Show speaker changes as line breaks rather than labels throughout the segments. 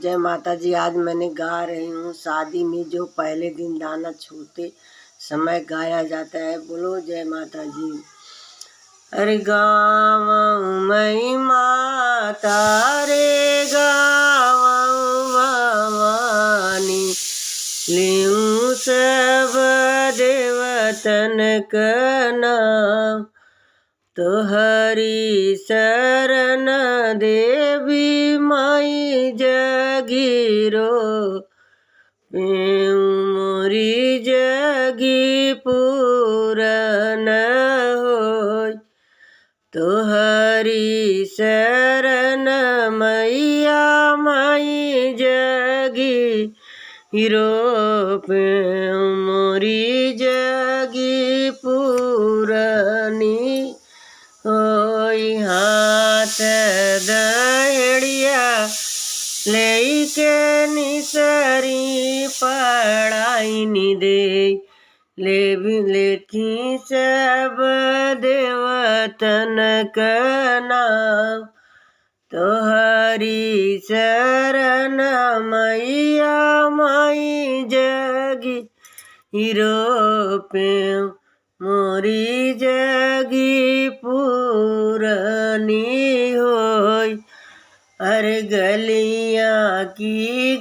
जय माता जी। आज मैंने गा रही हूँ शादी में जो पहले दिन दाना छूते समय गाया जाता है। बोलो जय माता जी। अरे गाँव मई माता रे गाँव भवानी लियूं सब देवतन का नाम तोहरी शरण देवी माई जगीरो मोरी जगी पूरन होय तोहरी शरण मैया माई जगी हिरो मोरी जगी पूरनी होई हाथ दहड़िया लेके निसरी पढ़ाई नि दे लेखी सब देवतन का नाम तोहरी शरण मैया माई जगी हिरो पे मोरी जगी पूरनी होय अरे गलियां की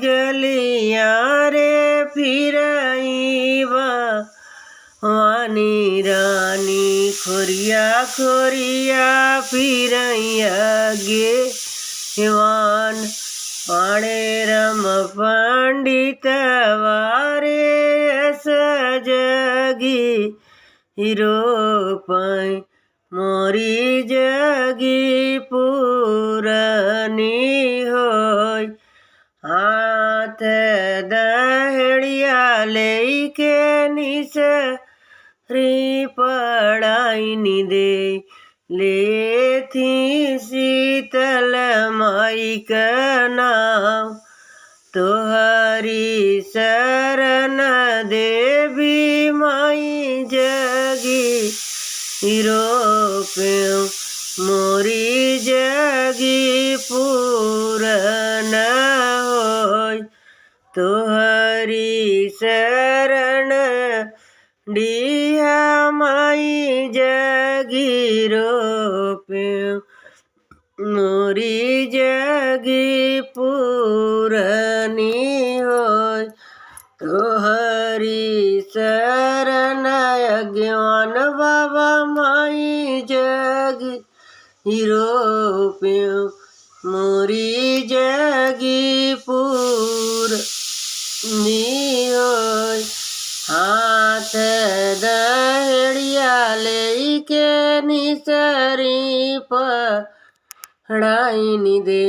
गलियां रे फिरईवा वानी रानी खोरिया खोरिया फिरैया गे हिवान पाणे रम पंडित वारे सजगी हिरो पाई मोरी जगी पूरनी होय हाथ दहड़िया लेके निसरी पढ़ाई नि दे लेथी शीतल माई का नाम तोहरी शरण देवी माई जगी हिरो पे मोरी जगी पूरन होय तोहरी शरण डिया माई जगी पे मोरी जगी पूरनी होय तोहरी शरण अज्ञान बाबा माई जगी हिरो पे मोरी जगी पूरनी होय हाथ दहड़िया लेके निसरी पढ़ाई नि दे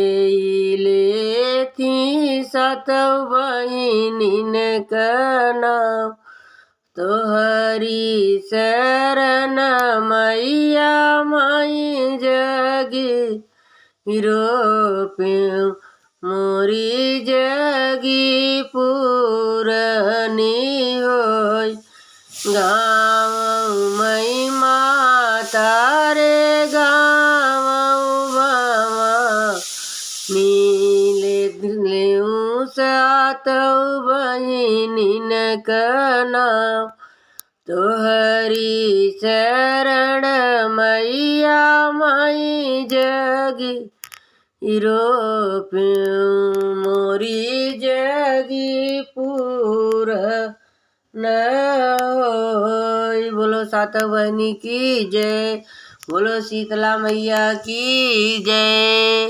लेथी सातव बहिनीन का नाम तोहरी शरण मैया माई जगी हिरो पे मोरी जगी पूरनी होय गाँव मई माता रे गाँव नीले सातव बहिनीन का नाम तोहरी शरण मैया माई जगी हिरो पे मोरी जगी पूरन होय। बोलो सातव बहिनी की जय। बोलो शीतला मैया की जय।